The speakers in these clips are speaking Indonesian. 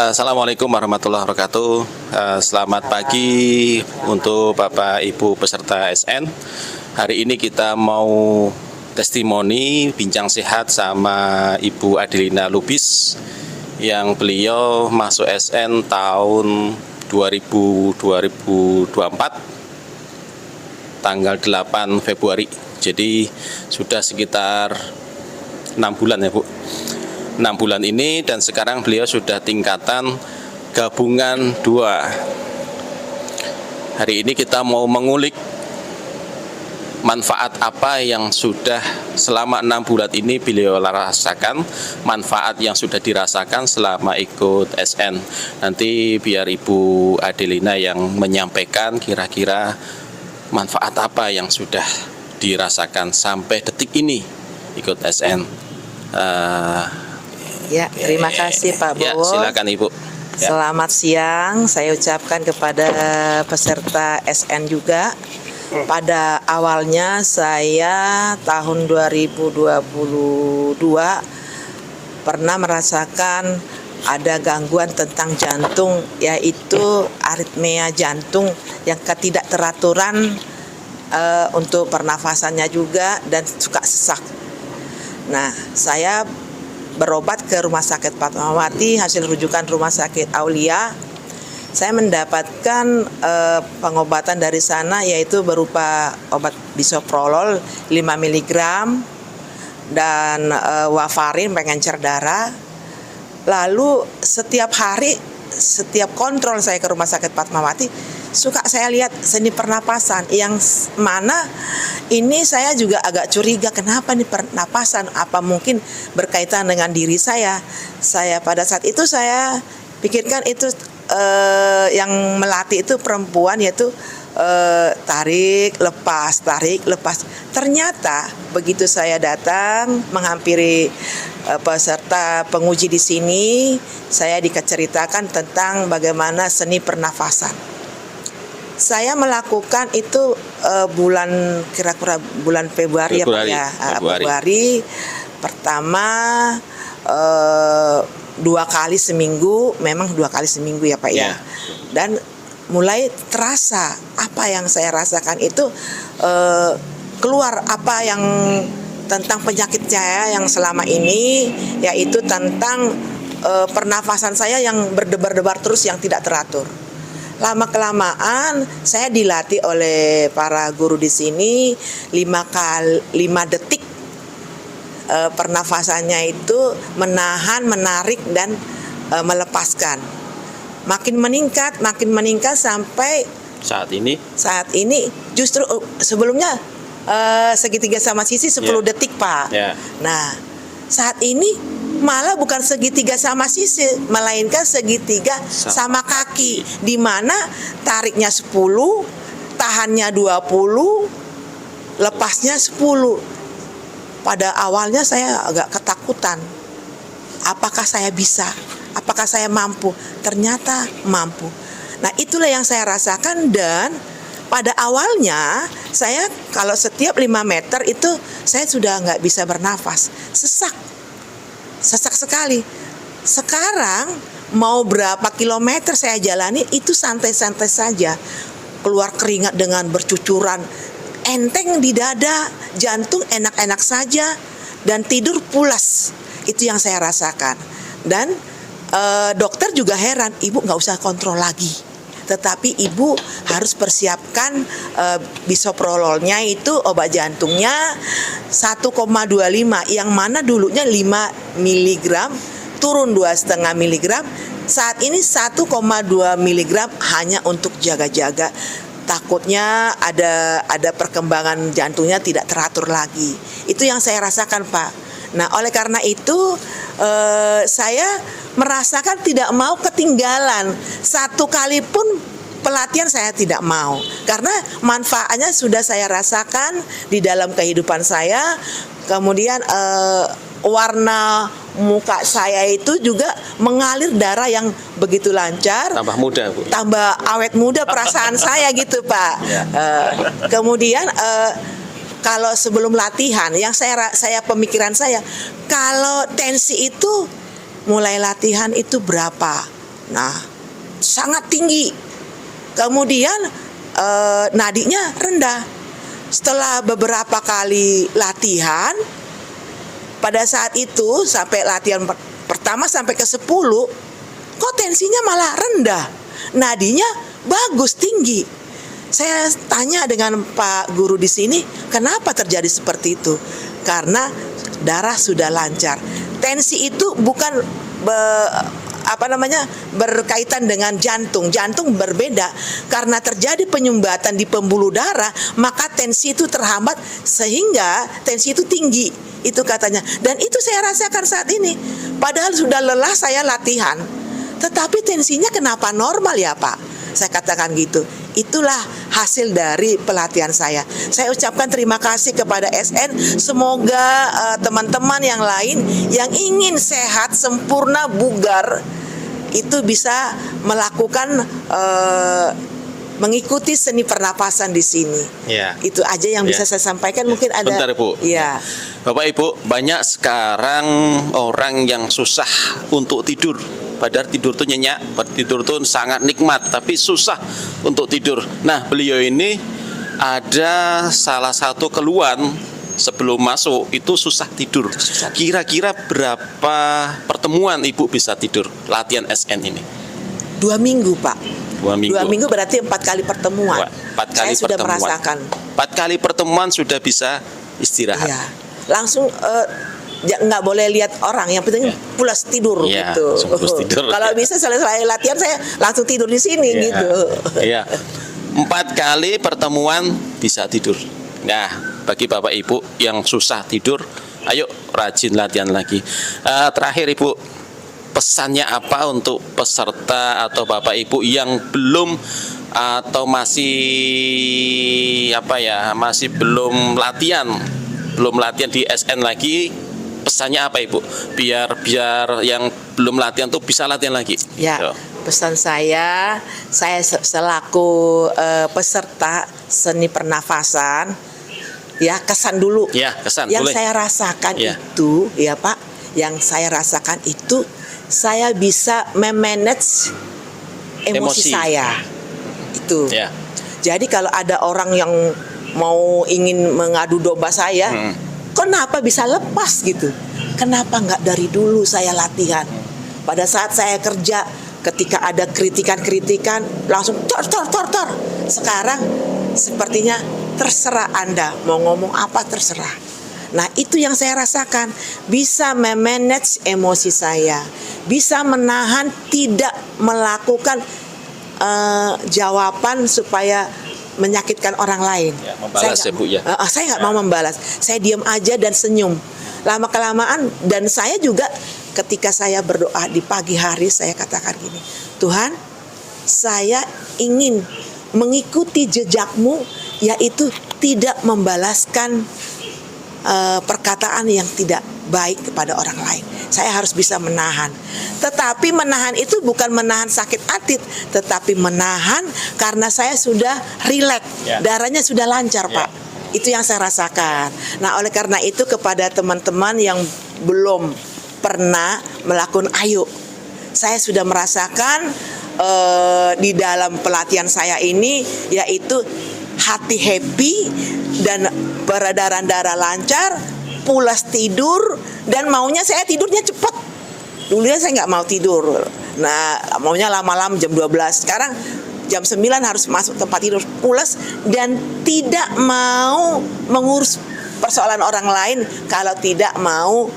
Assalamualaikum warahmatullahi wabarakatuh. Selamat pagi untuk Bapak Ibu peserta SN. Hari ini kita mau testimoni bincang sehat sama Ibu Adelina Lubis yang beliau masuk SN tahun 2024 tanggal 8 Februari. Jadi sudah sekitar 6 bulan ya Bu. 6 bulan ini, dan sekarang beliau sudah tingkatan gabungan 2. Hari ini kita mau mengulik manfaat apa yang sudah selama 6 bulan ini beliau rasakan, manfaat yang sudah dirasakan selama ikut SN. Nanti biar Ibu Adelina yang menyampaikan kira-kira manfaat apa yang sudah dirasakan sampai detik ini ikut SN. Ya, terima kasih Pak Bowo. Ya, silakan Ibu. Ya. Selamat siang, saya ucapkan kepada peserta SN juga. Pada awalnya saya tahun 2022 pernah merasakan ada gangguan tentang jantung, yaitu aritmia jantung yang ketidakteraturan untuk pernafasannya juga, dan suka sesak. Nah, saya berobat ke Rumah Sakit Fatmawati, hasil rujukan Rumah Sakit Aulia. Saya mendapatkan pengobatan dari sana, yaitu berupa obat bisoprolol 5 mg dan warfarin pengencer darah. Lalu setiap hari, setiap kontrol saya ke Rumah Sakit Fatmawati, suka saya lihat seni pernapasan yang mana ini saya juga agak curiga, kenapa nih pernapasan, apa mungkin berkaitan dengan diri saya. Saya pada saat itu saya pikirkan itu yang melatih itu perempuan, yaitu tarik lepas. Ternyata begitu saya datang menghampiri peserta penguji di sini, saya dikeceritakan tentang bagaimana seni pernafasan. Saya melakukan itu kira-kira bulan Februari. Februari pertama 2 kali seminggu, memang 2 kali seminggu ya Pak ya. Dan mulai terasa apa yang saya rasakan itu keluar apa yang tentang penyakit saya yang selama ini, yaitu tentang pernafasan saya yang berdebar-debar terus, yang tidak teratur. Lama-kelamaan saya dilatih oleh para guru di sini 5 detik pernafasannya itu menahan, menarik, dan melepaskan. Makin meningkat sampai saat ini justru sebelumnya segitiga sama sisi 10 detik Pak. Nah, saat ini malah bukan segitiga sama sisi, melainkan segitiga sama kaki, di mana tariknya 10, tahannya 20, lepasnya 10. Pada awalnya saya agak ketakutan. Apakah saya bisa? Apakah saya mampu? Ternyata mampu. Nah, itulah yang saya rasakan, dan pada awalnya saya kalau setiap 5 meter itu saya sudah nggak bisa bernafas, sesak sekali. Sekarang mau berapa kilometer saya jalani itu santai-santai saja, keluar keringat dengan bercucuran, enteng di dada, jantung enak-enak saja, dan tidur pulas. Itu yang saya rasakan. Dan dokter juga heran, ibu nggak usah kontrol lagi, tetapi ibu harus persiapkan bisoprololnya, itu obat jantungnya 1,25, yang mana dulunya 5 mg turun 2,5 mg, saat ini 1,2 mg hanya untuk jaga-jaga. Takutnya ada perkembangan jantungnya tidak teratur lagi. Itu yang saya rasakan Pak. Nah, oleh karena itu saya merasakan tidak mau ketinggalan. 1 kali pun pelatihan saya tidak mau, karena manfaatnya sudah saya rasakan di dalam kehidupan saya. Kemudian warna muka saya itu juga mengalir darah yang begitu lancar, tambah muda Bu, tambah awet muda perasaan saya gitu Pak. Kemudian kalau sebelum latihan, yang saya pemikiran saya, kalau tensi itu mulai latihan itu berapa? Nah, sangat tinggi. Kemudian nadinya rendah. Setelah beberapa kali latihan, pada saat itu sampai latihan pertama sampai ke 10, kok tensinya malah rendah. Nadinya bagus, tinggi. Saya tanya dengan Pak Guru di sini, kenapa terjadi seperti itu? Karena darah sudah lancar. Tensi itu bukan berkaitan dengan jantung. Jantung berbeda. Karena terjadi penyumbatan di pembuluh darah, maka tensi itu terhambat sehingga tensi itu tinggi. Itu katanya. Dan itu saya rasakan saat ini. Padahal sudah lelah saya latihan. Tetapi tensinya kenapa normal ya Pak? Saya katakan gitu. Itulah hasil dari pelatihan saya. Saya ucapkan terima kasih kepada SN. Semoga teman-teman yang lain yang ingin sehat, sempurna, bugar, itu bisa melakukan mengikuti seni pernapasan di sini. Ya. Itu aja yang bisa saya sampaikan. Mungkin ada. Bentar Ibu. Ya. Bapak Ibu, banyak sekarang orang yang susah untuk tidur. Padahal tidur tuh nyenyak, tidur tuh sangat nikmat, tapi susah untuk tidur. Nah, beliau ini ada salah satu keluhan sebelum masuk itu susah tidur. Kira-kira berapa pertemuan Ibu bisa tidur latihan SN ini? 2 minggu Pak. 2 minggu. 2 minggu berarti 4 kali pertemuan. 4 kali saya sudah pertemuan. merasakan. 4 kali pertemuan sudah bisa istirahat. Iya. Langsung nggak boleh lihat orang, yang penting pulas tidur ya, gitu. pulas tidur. Kalau bisa selesai latihan saya langsung tidur di sini ya, gitu. Iya. 4 kali pertemuan bisa tidur. Nah, bagi Bapak Ibu yang susah tidur, ayo rajin latihan lagi. Terakhir Ibu, pesannya apa untuk peserta atau Bapak Ibu yang belum atau masih belum latihan di SN lagi? Pesannya apa Ibu? Biar yang belum latihan tuh bisa latihan lagi. Ya, pesan saya selaku peserta seni pernafasan, ya kesan dulu. Ya, kesan. Yang boleh. saya rasakan Ya. itu, ya Pak, yang saya rasakan itu saya bisa memanage emosi saya. Itu. Ya. Jadi kalau ada orang yang ingin mengadu domba saya, kenapa bisa lepas gitu? Kenapa nggak dari dulu saya latihan? Pada saat saya kerja, ketika ada kritikan langsung tor. Sekarang sepertinya terserah Anda mau ngomong apa, terserah. Nah, itu yang saya rasakan, bisa memanage emosi saya, bisa menahan tidak melakukan jawaban supaya menyakitkan orang lain. Ya, membalas ya Bu ya. Saya nggak mau membalas. Saya diam aja dan senyum. Lama-kelamaan, dan saya juga ketika saya berdoa di pagi hari, saya katakan gini, Tuhan, saya ingin mengikuti jejakmu, yaitu tidak membalaskan perkataan yang tidak baik kepada orang lain. Saya harus bisa menahan. Tetapi menahan itu bukan menahan sakit hati, tetapi menahan karena saya sudah rileks, darahnya sudah lancar Pak. Itu yang saya rasakan. Nah, oleh karena itu kepada teman-teman yang belum pernah melakukan, ayo, saya sudah merasakan di dalam pelatihan saya ini, yaitu hati happy dan peredaran darah lancar, pulas tidur, dan maunya saya tidurnya cepat. Dulunya saya nggak mau tidur. Nah, maunya lama-lama jam 12. Sekarang jam 9 harus masuk tempat tidur, pulas, dan tidak mau mengurus persoalan orang lain kalau tidak mau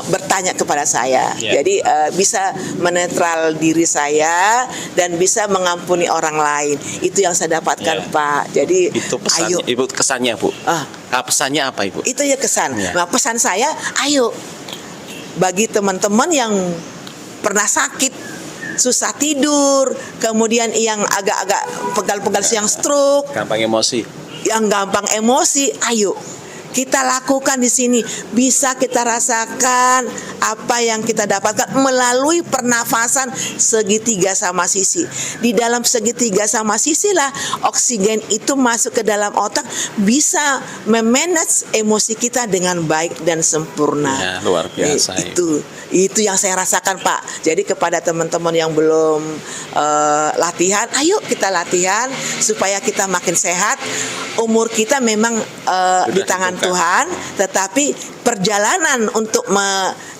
bertanya kepada saya. Jadi bisa menetral diri saya dan bisa mengampuni orang lain. Itu yang saya dapatkan Pak. Jadi itu pesannya, ayo. Ibu, kesannya Bu. Pesannya apa Ibu? Itu ya kesan. Nah, pesan saya, ayo, bagi teman-teman yang pernah sakit, susah tidur, kemudian yang agak-agak pegal-pegal, yang stroke, gampang emosi, ayo kita lakukan di sini, bisa kita rasakan apa yang kita dapatkan melalui pernafasan segitiga sama sisi. Di dalam segitiga sama sisi lah oksigen itu masuk ke dalam otak, bisa memanage emosi kita dengan baik dan sempurna. Ya, luar biasa. Itu yang saya rasakan, Pak. Jadi kepada teman-teman yang belum latihan, ayo kita latihan supaya kita makin sehat. Umur kita memang di tangan Tuhan, tetapi perjalanan untuk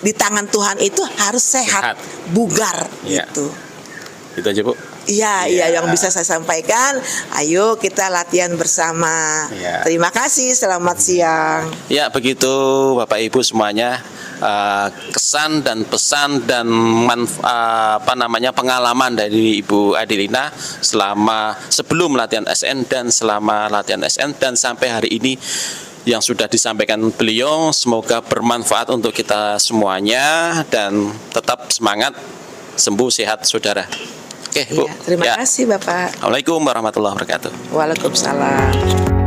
di tangan Tuhan itu harus sehat. Bugar ya. gitu. Itu aja, Bu. Iya, yang bisa saya sampaikan. Ayo kita latihan bersama. Ya. Terima kasih, selamat siang. Ya, begitu Bapak Ibu semuanya. Kesan dan pesan dan pengalaman dari Ibu Adelina sebelum latihan SN dan selama latihan SN dan sampai hari ini yang sudah disampaikan beliau, semoga bermanfaat untuk kita semuanya dan tetap semangat, sembuh sehat saudara. Oke, Bu. Terima kasih Bapak. Assalamualaikum warahmatullahi wabarakatuh. Waalaikumsalam.